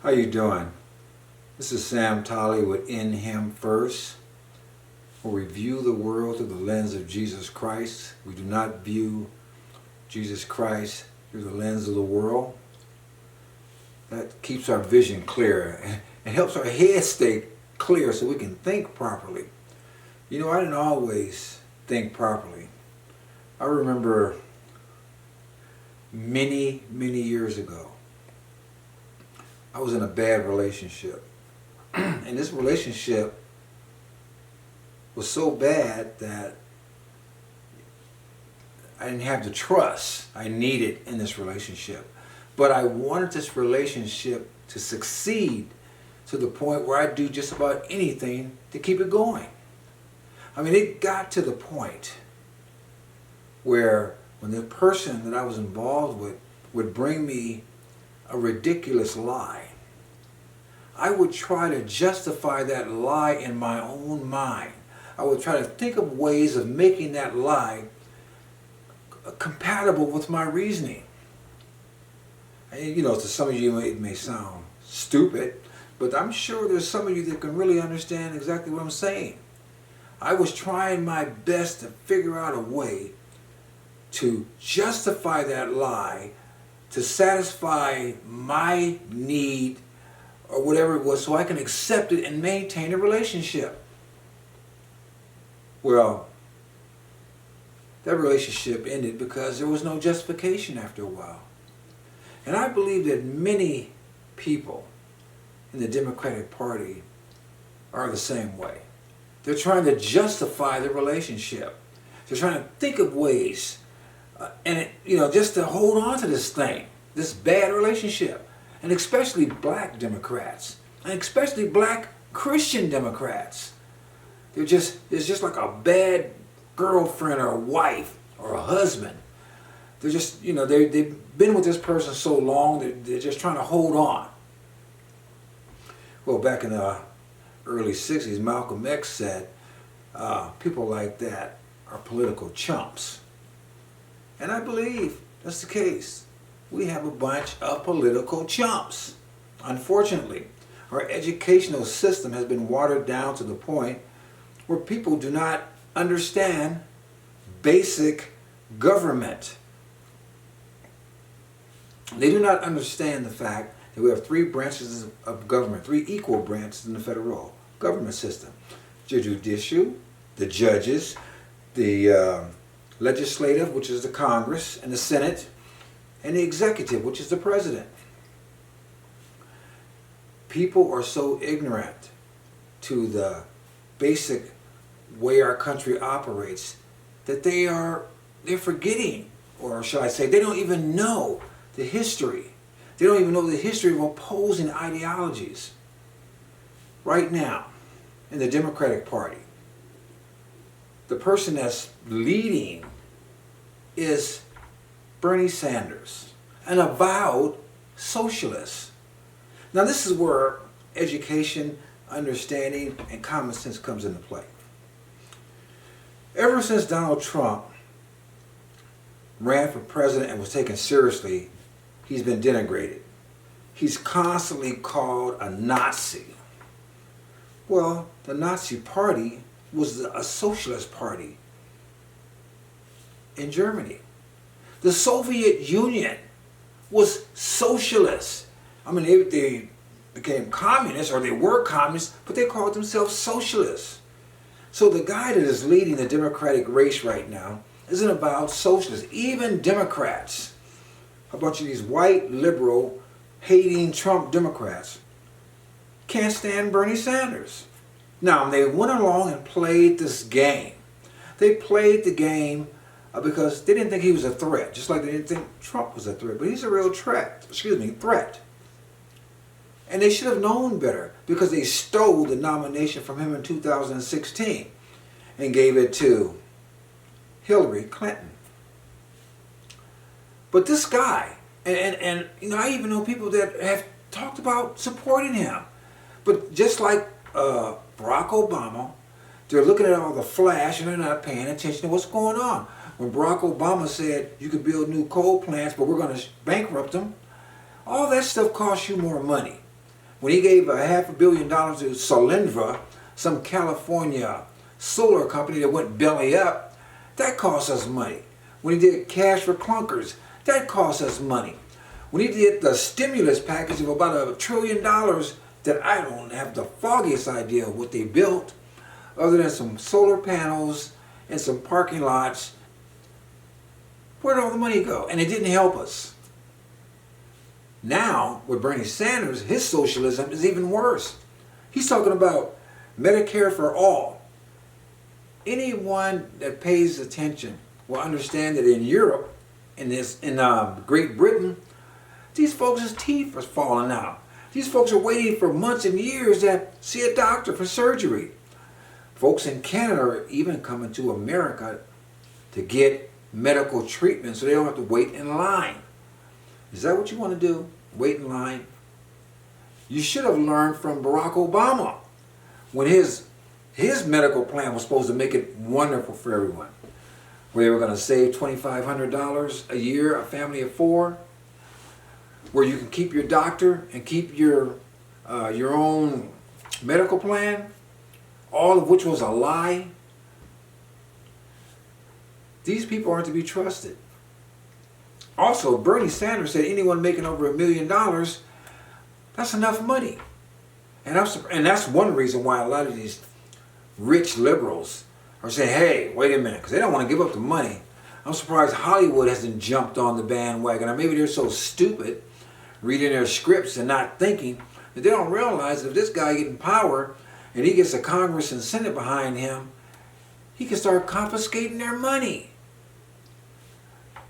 How you doing? This is Sam Tolley with In Him First, where we view the world through the lens of Jesus Christ. We do not view Jesus Christ through the lens of the world. That keeps our vision clear and helps our head stay clear so we can think properly. You know, I didn't always think properly. I remember many years ago, I was in a bad relationship. And this relationship was so bad that I didn't have the trust I needed in this relationship. But I wanted this relationship to succeed to the point where I'd do just about anything to keep it going. I mean, it got to the point where when the person that I was involved with would bring me a ridiculous lie, I would try to justify that lie in my own mind. I would try to think of ways of making that lie compatible with my reasoning. And, you know, to some of you it may sound stupid, but I'm sure there's some of you that can really understand exactly what I'm saying. I was trying my best to figure out a way to justify that lie, to satisfy my need or whatever it was, so I can accept it and maintain a relationship. Well, that relationship ended because there was no justification after a while. And I believe that many people in the Democratic Party are the same way. They're trying to justify the relationship. They're trying to think of ways, just to hold on to this thing, this bad relationship. And especially black Democrats, and especially black Christian Democrats. It's just like a bad girlfriend or a wife or a husband. They're just, they've been with this person so long, they're just trying to hold on. Well, back in the early 60s, Malcolm X said, people like that are political chumps. And I believe that's the case. We have a bunch of political chumps. Unfortunately, our educational system has been watered down to the point where people do not understand basic government. They do not understand the fact that we have three branches of government, three equal branches in the federal government system. The judicial, the judges, the legislative, which is the Congress, and the Senate, and the executive, which is the president. People are so ignorant to the basic way our country operates that they're forgetting, or shall I say, they don't even know the history. They don't even know the history of opposing ideologies. Right now, in the Democratic Party, the person that's leading is Bernie Sanders, an avowed socialist. Now this is where education, understanding, and common sense comes into play. Ever since Donald Trump ran for president and was taken seriously, he's been denigrated. He's constantly called a Nazi. Well, the Nazi Party was a socialist party in Germany. The Soviet Union was socialist. I mean, they became communists, or they were communists, but they called themselves socialists. So the guy that is leading the Democratic race right now is an avowed socialist. Even Democrats, a bunch of these white, liberal, hating Trump Democrats, can't stand Bernie Sanders. Now, they went along and played this game. They played the game because they didn't think he was a threat, just like they didn't think Trump was a threat. But he's a real threat. And they should have known better, because they stole the nomination from him in 2016 and gave it to Hillary Clinton. But this guy, and I even know people that have talked about supporting him. But just like Barack Obama, they're looking at all the flash and they're not paying attention to what's going on. When Barack Obama said you could build new coal plants, but we're going to bankrupt them, all that stuff costs you more money. When he gave $500 million to Solyndra, some California solar company that went belly up, that cost us money. When he did cash for clunkers, that cost us money. When he did the stimulus package of about $1 trillion that I don't have the foggiest idea of what they built, other than some solar panels and some parking lots, where'd all the money go? And it didn't help us. Now, with Bernie Sanders, his socialism is even worse. He's talking about Medicare for all. Anyone that pays attention will understand that in Europe, in Great Britain, these folks' teeth are falling out. These folks are waiting for months and years to see a doctor for surgery. Folks in Canada are even coming to America to get medical treatment so they don't have to wait in line. Is that what you want to do? Wait in line? You should have learned from Barack Obama when his medical plan was supposed to make it wonderful for everyone. Where they were going to save $2,500 a year, a family of 4. Where you can keep your doctor and keep your own medical plan, all of which was a lie. These people aren't to be trusted. Also, Bernie Sanders said anyone making over $1 million, that's enough money. And that's one reason why a lot of these rich liberals are saying, hey, wait a minute, because they don't want to give up the money. I'm surprised Hollywood hasn't jumped on the bandwagon. Or maybe they're so stupid reading their scripts and not thinking that they don't realize that if this guy gets in power and he gets a Congress and Senate behind him, he can start confiscating their money.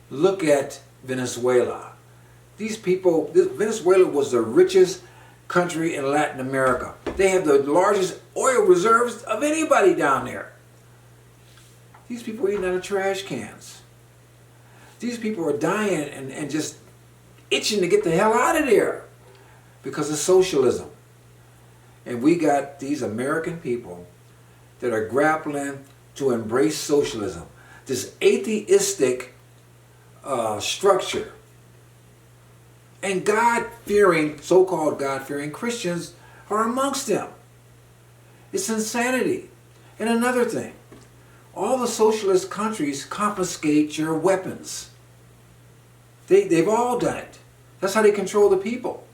Look at Venezuela. Venezuela was the richest country in Latin America. They have the largest oil reserves of anybody down there. These people are eating out of trash cans. These people are dying and just itching to get the hell out of there because of socialism. And we got these American people that are grappling to embrace socialism. This atheistic structure. And God-fearing, so-called God-fearing Christians are amongst them. It's insanity. And another thing, all the socialist countries confiscate your weapons. They've all done it. That's how they control the people.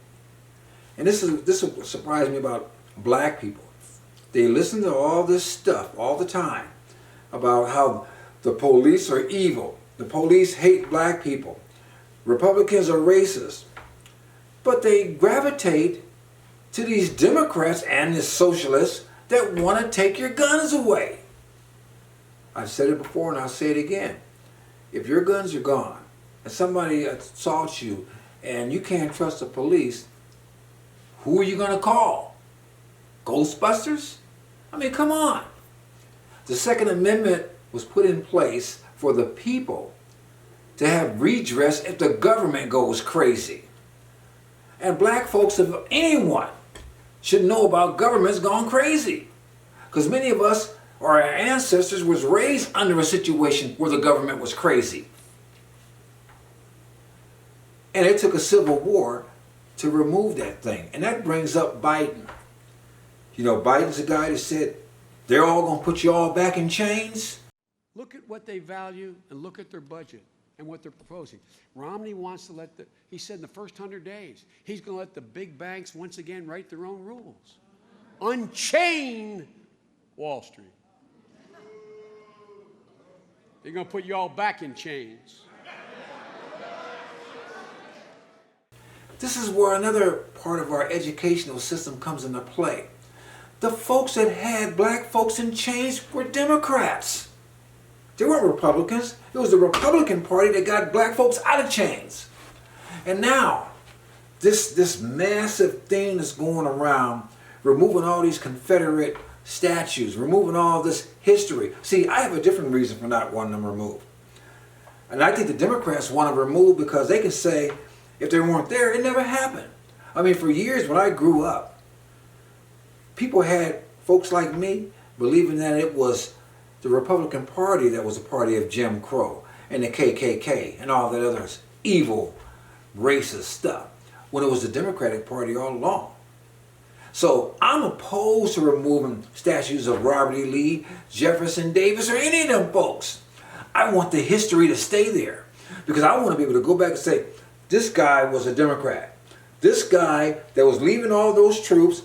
And this will surprise me about black people. They listen to all this stuff all the time about how the police are evil. The police hate black people. Republicans are racist. But they gravitate to these Democrats and the socialists that want to take your guns away. I've said it before and I'll say it again. If your guns are gone and somebody assaults you and you can't trust the police, who are you going to call? Ghostbusters? I mean, come on. The Second Amendment was put in place for the people to have redress if the government goes crazy. And black folks, if anyone, should know about governments gone crazy. Because many of us, or our ancestors, was raised under a situation where the government was crazy. And it took a civil war to remove that thing. And that brings up Biden. You know, Biden's the guy that said, they're all going to put you all back in chains. Look at what they value and look at their budget and what they're proposing. Romney wants to he said in the first 100 days, he's going to let the big banks once again write their own rules. Unchain Wall Street. They're going to put you all back in chains. This is where another part of our educational system comes into play. The folks that had black folks in chains were Democrats. They weren't Republicans. It was the Republican Party that got black folks out of chains. And now, this massive thing that's going around, removing all these Confederate statues, removing all this history. See, I have a different reason for not wanting them removed. And I think the Democrats want them removed because they can say, if they weren't there, it never happened. I mean, for years when I grew up, people had folks like me believing that it was the Republican Party that was a party of Jim Crow and the KKK and all that other evil, racist stuff, when it was the Democratic Party all along. So I'm opposed to removing statues of Robert E. Lee, Jefferson Davis, or any of them folks. I want the history to stay there because I want to be able to go back and say, this guy was a Democrat. This guy that was leaving all those troops,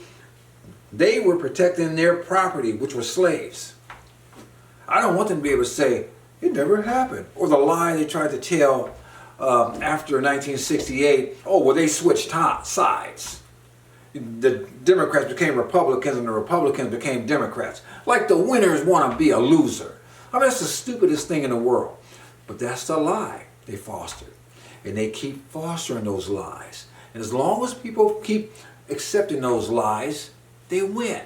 they were protecting their property, which were slaves. I don't want them to be able to say, it never happened. Or the lie they tried to tell after 1968, oh, well, they switched sides. The Democrats became Republicans and the Republicans became Democrats. Like the winners want to be a loser. I mean, that's the stupidest thing in the world. But that's the lie they fostered. And they keep fostering those lies. And as long as people keep accepting those lies, they win.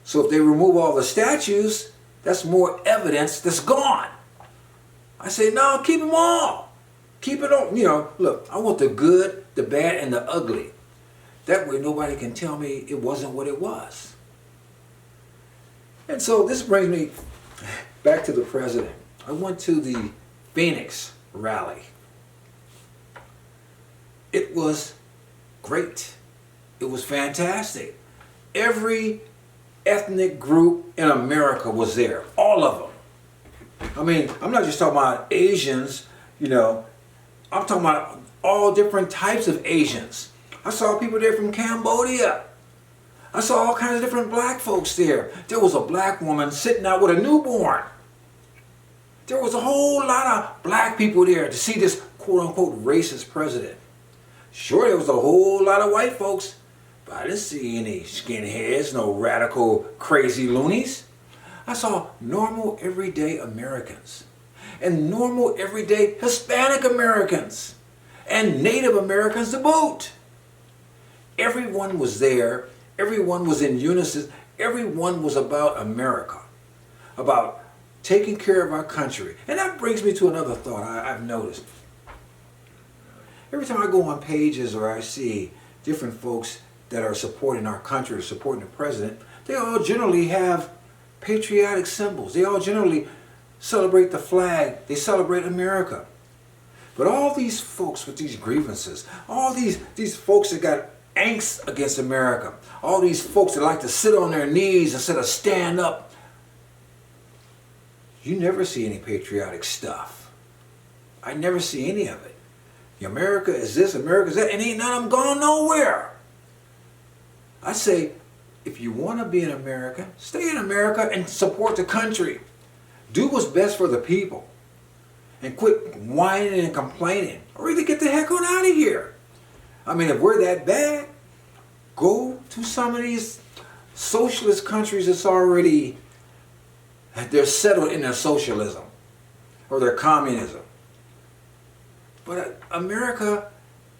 So if they remove all the statues, that's more evidence that's gone. I say, no, keep them all. Keep it on. You know, look, I want the good, the bad, and the ugly. That way nobody can tell me it wasn't what it was. And so this brings me back to the president. I went to the Phoenix rally. It was great. It was fantastic. Every ethnic group in America was there. All of them. I mean, I'm not just talking about Asians, you know. I'm talking about all different types of Asians. I saw people there from Cambodia. I saw all kinds of different black folks there. There was a black woman sitting out with a newborn. There was a whole lot of black people there to see this quote-unquote racist president. Sure, there was a whole lot of white folks, but I didn't see any skinheads, no radical crazy loonies. I saw normal everyday Americans and normal everyday Hispanic Americans and Native Americans to boot. Everyone was there. Everyone was in unison. Everyone was about America, about taking care of our country. And that brings me to another thought I've noticed. Every time I go on pages or I see different folks that are supporting our country or supporting the president, they all generally have patriotic symbols. They all generally celebrate the flag. They celebrate America. But all these folks with these grievances, all these folks that got angst against America, all these folks that like to sit on their knees instead of stand up, you never see any patriotic stuff. I never see any of it. America is this, America is that, and ain't none of them gone nowhere. I say, if you want to be an American, stay in America and support the country. Do what's best for the people. And quit whining and complaining. Or either get the heck on out of here. I mean, if we're that bad, go to some of these socialist countries that's already, they're settled in their socialism or their communism. But America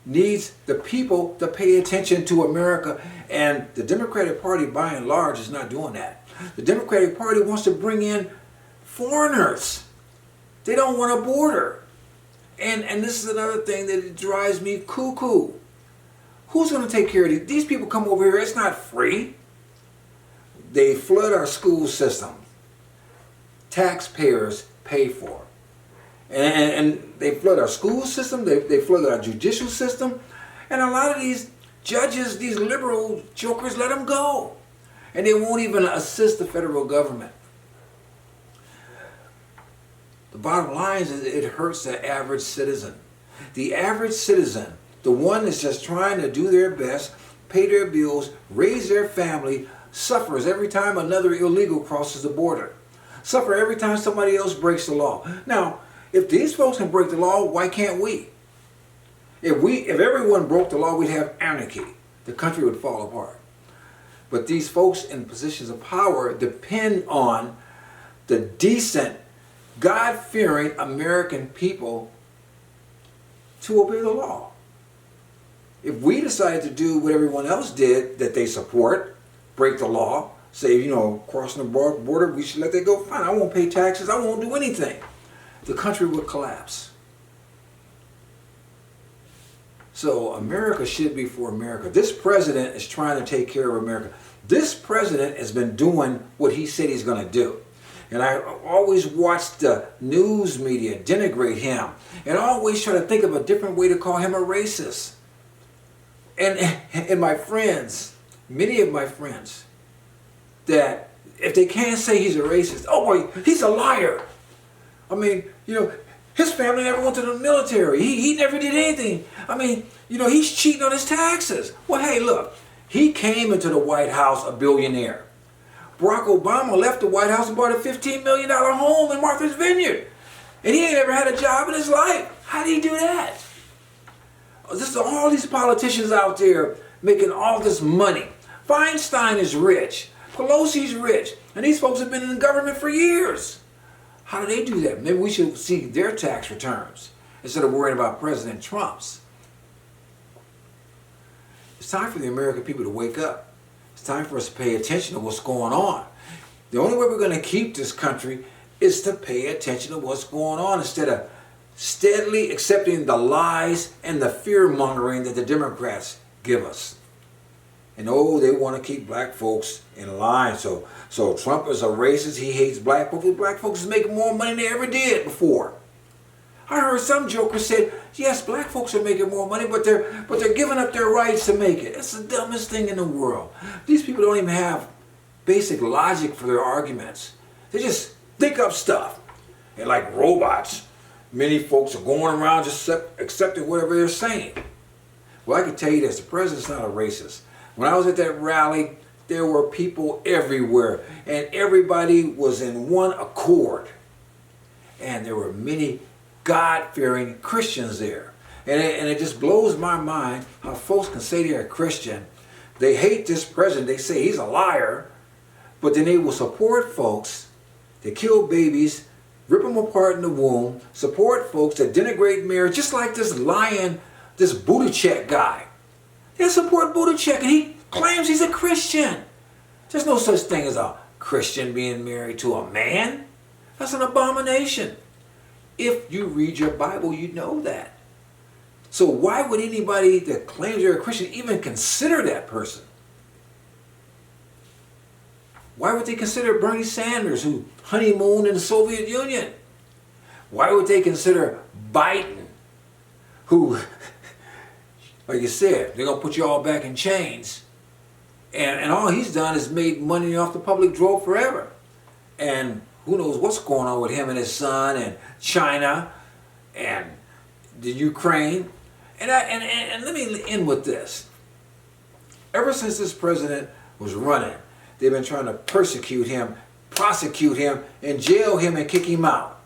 needs the people to pay attention to America. And the Democratic Party, by and large, is not doing that. The Democratic Party wants to bring in foreigners. They don't want a border. And this is another thing that drives me cuckoo. Who's going to take care of these? These people come over here. It's not free. They flood our school system. Taxpayers pay for it. And they flood our school system. They flood our judicial system. And a lot of these judges, these liberal jokers, let them go. And they won't even assist the federal government. The bottom line is it hurts the average citizen. The average citizen, the one that's just trying to do their best, pay their bills, raise their family, suffers every time another illegal crosses the border. Suffer every time somebody else breaks the law. Now, if these folks can break the law, why can't we? If everyone broke the law, we'd have anarchy. The country would fall apart. But these folks in positions of power depend on the decent, God-fearing American people to obey the law. If we decided to do what everyone else did that they support, break the law, say, crossing the border, we should let that go, fine, I won't pay taxes, I won't do anything. The country would collapse. So America should be for America. This president is trying to take care of America. This president has been doing what he said he's going to do. And I always watch the news media denigrate him and always try to think of a different way to call him a racist. And my friends, many of my friends that if they can't say he's a racist, oh boy, he's a liar. I mean, his family never went to the military. He never did anything. I mean, he's cheating on his taxes. Well, hey, look, he came into the White House a billionaire. Barack Obama left the White House and bought a $15 million home in Martha's Vineyard. And he ain't ever had a job in his life. How did he do that? This is all these politicians out there making all this money. Feinstein is rich. Pelosi's rich. And these folks have been in the government for years. How do they do that? Maybe we should see their tax returns instead of worrying about President Trump's. It's time for the American people to wake up. It's time for us to pay attention to what's going on. The only way we're going to keep this country is to pay attention to what's going on instead of steadily accepting the lies and the fear-mongering that the Democrats give us. And they want to keep black folks in line. So Trump is a racist. He hates black folks. Black folks is making more money than they ever did before. I heard some joker said, yes, black folks are making more money, but they're giving up their rights to make it. It's the dumbest thing in the world. These people don't even have basic logic for their arguments. They just think up stuff. And like robots, many folks are going around just accepting whatever they're saying. Well, I can tell you this, the president's not a racist. When I was at that rally, there were people everywhere, and everybody was in one accord. And there were many God-fearing Christians there. And it just blows my mind how folks can say they're a Christian. They hate this president. They say he's a liar. But then they will support folks that kill babies, rip them apart in the womb, support folks that denigrate marriage, just like this lion, this Buttigieg guy. They support Buttigieg, and he claims he's a Christian. There's no such thing as a Christian being married to a man. That's an abomination. If you read your Bible, you know that. So why would anybody that claims they're a Christian even consider that person? Why would they consider Bernie Sanders, who honeymooned in the Soviet Union? Why would they consider Biden, who, like you said, they're going to put you all back in chains. And all he's done is made money off the public drove forever. And who knows what's going on with him and his son and China and the Ukraine. And let me end with this. Ever since this president was running, they've been trying to persecute him, prosecute him, and jail him and kick him out.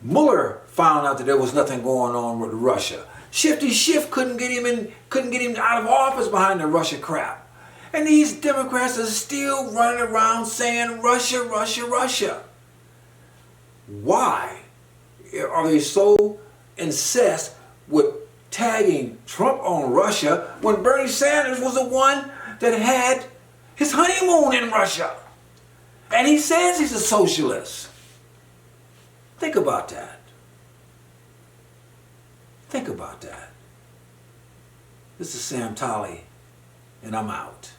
Mueller found out that there was nothing going on with Russia. Shifty Schiff couldn't get him out of office behind the Russia crap. And these Democrats are still running around saying Russia, Russia, Russia. Why are they so incensed with tagging Trump on Russia when Bernie Sanders was the one that had his honeymoon in Russia? And he says he's a socialist. Think about that. Think about that. This is Sam Tolley, and I'm out.